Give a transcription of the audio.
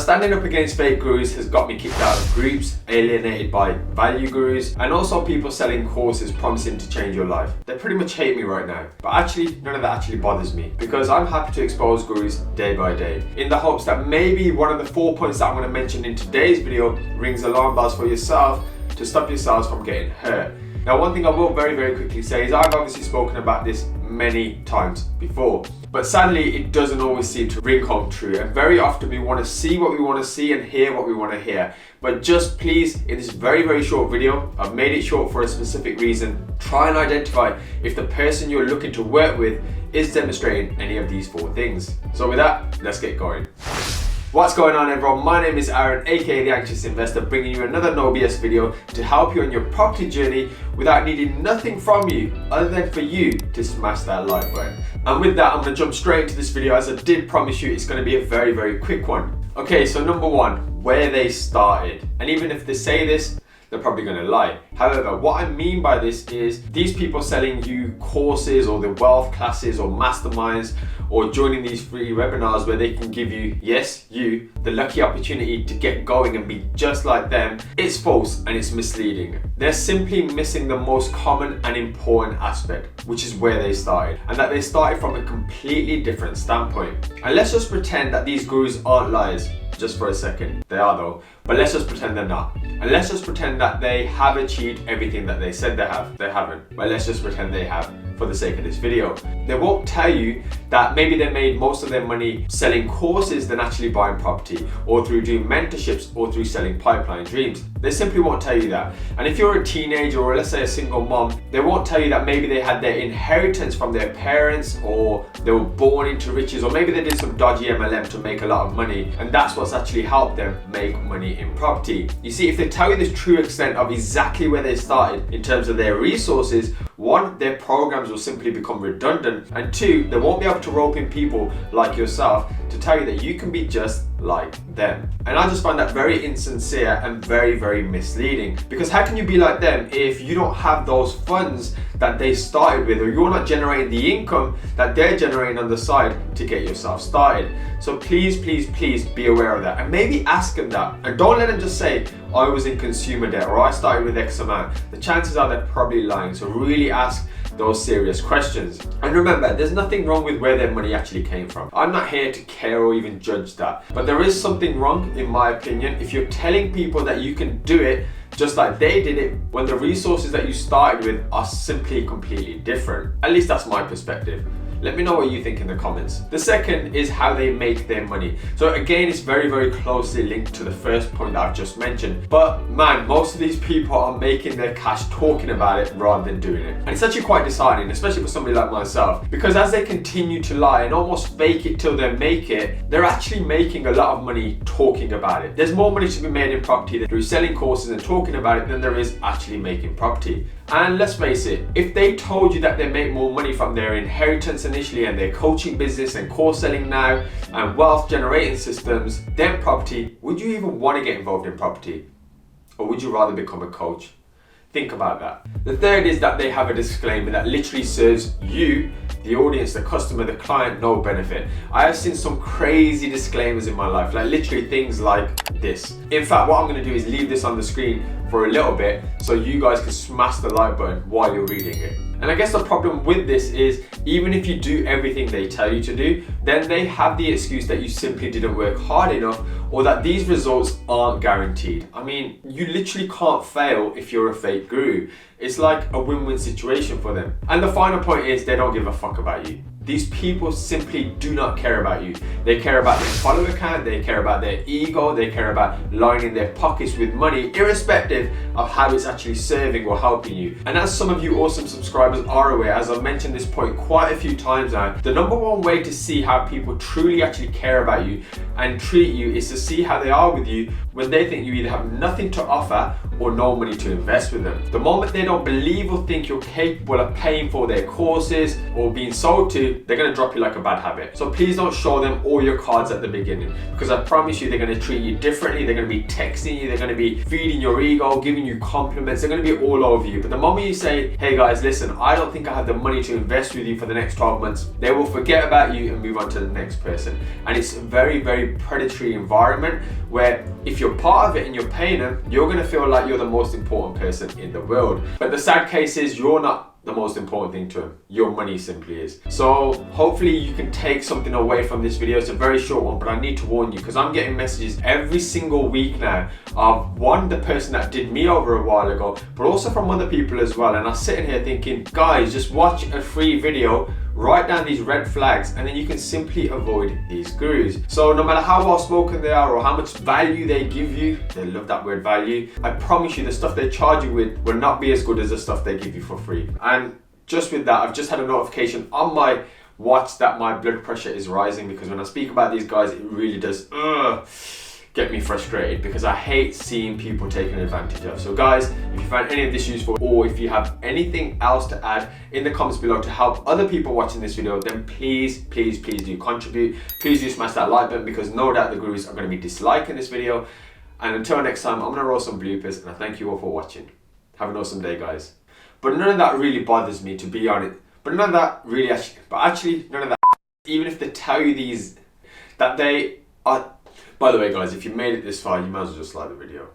standing up against fake gurus has got me kicked out of groups, alienated by value gurus, and also people selling courses promising to change your life. They pretty much hate me right now. But actually, none of that actually bothers me, because I'm happy to expose gurus day by day, in the hopes that maybe one of the 4 points that I'm going to mention in today's video rings alarm bells for yourself to stop yourselves from getting hurt. Now, one thing I will very quickly say is I've obviously spoken about this many times before, but sadly it doesn't always seem to ring home true, and very often we want to see what we want to see and hear what we want to hear. But just please, in this very short video, I've made it short for a specific reason, try and identify if the person you're looking to work with is demonstrating any of these 4 things. So with that, let's get going. What's going on, everyone? My name is Aaron, aka The Anxious Investor, bringing you another no BS video to help you on your property journey without needing nothing from you other than for you to smash that like button. And with that, I'm going to jump straight into this video. As I did promise you, it's going to be a very quick one. Okay, so number 1, where they started. And even if they say this, they're probably going to lie. However, what I mean by this is these people selling you courses or the wealth classes or masterminds or joining these free webinars where they can give you, yes, you, the lucky opportunity to get going and be just like them, it's false and it's misleading. They're simply missing the most common and important aspect, which is where they started, and that they started from a completely different standpoint. And let's just pretend that these gurus aren't liars. Just for a second. They are though, but let's just pretend they're not. And let's just pretend that they have achieved everything that they said they have. They haven't, but let's just pretend they have for the sake of this video. They won't tell you that maybe they made most of their money selling courses than actually buying property, or through doing mentorships, or through selling pipeline dreams. They simply won't tell you that. And if you're a teenager, or let's say a single mom, they won't tell you that maybe they had their inheritance from their parents, or they were born into riches, or maybe they did some dodgy MLM to make a lot of money, and that's what's actually helped them make money in property. You see, if they tell you the true extent of exactly where they started in terms of their resources, 1, their programs will simply become redundant, and 2, they won't be able to rope in people like yourself to tell you that you can be just like them. And I just find that very insincere and very misleading, because how can you be like them if you don't have those funds that they started with, or you're not generating the income that they're generating on the side to get yourself started? So please be aware of that, and maybe ask them that, and don't let them just say, I was in consumer debt, or I started with X amount. The chances are they're probably lying, so really ask those serious questions. And remember, there's nothing wrong with where their money actually came from. I'm not here to care or even judge that, but there is something wrong, in my opinion, if you're telling people that you can do it just like they did it when the resources that you started with are simply completely different. At least that's my perspective. Let me know what you think in the comments. The second is how they make their money. So again, it's very closely linked to the first point that I've just mentioned. But man, most of these people are making their cash talking about it rather than doing it. And it's actually quite disheartening, especially for somebody like myself, because as they continue to lie and almost fake it till they make it, they're actually making a lot of money talking about it. There's more money to be made in property through selling courses and talking about it than there is actually making property. And let's face it, if they told you that they make more money from their inheritance initially and their coaching business and course selling now and wealth generating systems than property, would you even want to get involved in property? Or would you rather become a coach? Think about that. The third is that they have a disclaimer that literally serves you, the audience, the customer, the client, no benefit. I have seen some crazy disclaimers in my life, like literally things like this. In fact, what I'm going to do is leave this on the screen for a little bit so you guys can smash the like button while you're reading it. And I guess the problem with this is, even if you do everything they tell you to do, then they have the excuse that you simply didn't work hard enough, or that these results aren't guaranteed. I mean, you literally can't fail if you're a fake guru. It's like a win-win situation for them. And the final point is, they don't give a fuck about you. These people simply do not care about you. They care about their follower count, they care about their ego, they care about lining their pockets with money, irrespective of how it's actually serving or helping you. And as some of you awesome subscribers are aware, as I've mentioned this point quite a few times now, the number one way to see how people truly actually care about you and treat you is to see how they are with you when they think you either have nothing to offer or no money to invest with them. The moment they don't believe or think you're capable of paying for their courses or being sold to, they're going to drop you like a bad habit. So please don't show them all your cards at the beginning, because I promise you they're going to treat you differently. They're going to be texting you, they're going to be feeding your ego, giving you compliments, they're going to be all over you. But the moment you say, hey guys, listen, I don't think I have the money to invest with you for the next 12 months, they will forget about you and move on to the next person. And it's a very, very predatory environment where if you're part of it and you're paying them, you're going to feel like you're the most important person in the world. But the sad case is you're not the most important thing to him. Your money simply is. So hopefully you can take something away from this video. It's a very short one, but I need to warn you because I'm getting messages every single week now of one, the person that did me over a while ago, but also from other people as well. And I'm sitting here thinking, guys, just watch a free video, write down these red flags, and then you can simply avoid these gurus. So no matter how well spoken they are or how much value they give you, they love that word value, I promise you the stuff they charge you with will not be as good as the stuff they give you for free. And just with that, I've just had a notification on my watch that my blood pressure is rising, because when I speak about these guys, it really does get me frustrated, because I hate seeing people taken advantage of. So guys, if you found any of this useful, or if you have anything else to add in the comments below to help other people watching this video, then please do contribute. Please do smash that like button, because no doubt the gurus are going to be disliking this video. And until next time, I'm going to roll some bloopers, and I thank you all for watching. Have an awesome day, guys. But none of that really bothers me, to be honest. But none of that really actually none of that, even if they tell you these, that they are. By the way guys, if you made it this far, you might as well just like the video.